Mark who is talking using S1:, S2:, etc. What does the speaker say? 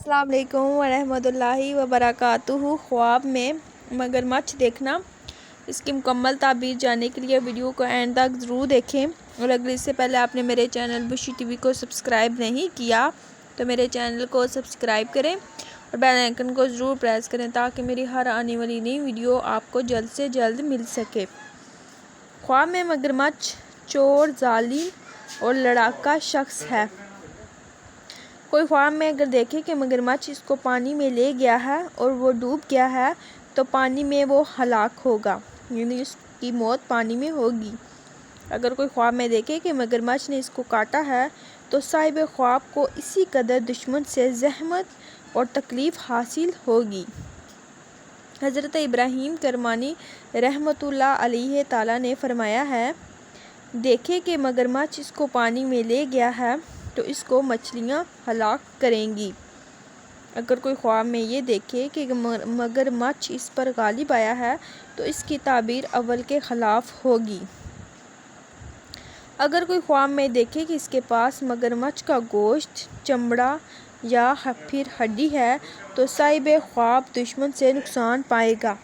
S1: अस्सलाम वालेकुम वरहमतुल्लाहि वबरकातुहू। ख्वाब में मगरमच्छ देखना, इसकी मुकम्मल ताबीर जानने के लिए वीडियो को एंड तक ज़रूर देखें। और अगर इससे पहले आपने मेरे चैनल बुशी टीवी को सब्सक्राइब नहीं किया तो मेरे चैनल को सब्सक्राइब करें और बेल आइकन को ज़रूर प्रेस करें ताकि मेरी हर आने वाली नई वीडियो आपको जल्द से जल्द मिल सके। ख्वाब में मगरमच्छ चोर, जालिम और लड़ाका शख्स है। कोई ख्वाब में अगर देखे कि मगरमच्छ इसको पानी में ले गया है और वो डूब गया है तो पानी में वो हलाक होगा, यानी उसकी मौत पानी में होगी। अगर कोई ख्वाब में देखे कि मगरमच्छ ने इसको काटा है तो साहिब ख्वाब को इसी कदर दुश्मन से ज़हमत और तकलीफ़ हासिल होगी। हज़रत इब्राहीम करमानी रहमतुल्लाह अलैहि ताला ने फरमाया है, देखे कि मगरमच्छ इसको पानी में ले गया है तो इसको मछलियाँ हलाक करेंगी। अगर कोई ख्वाब में ये देखे कि मगरमच्छ इस पर गालिब आया है तो इसकी ताबीर अव्वल के ख़िलाफ़ होगी। अगर कोई ख्वाब में देखे कि इसके पास मगरमच्छ का गोश्त, चमड़ा या फिर हड्डी है तो साहिब ख्वाब दुश्मन से नुकसान पाएगा।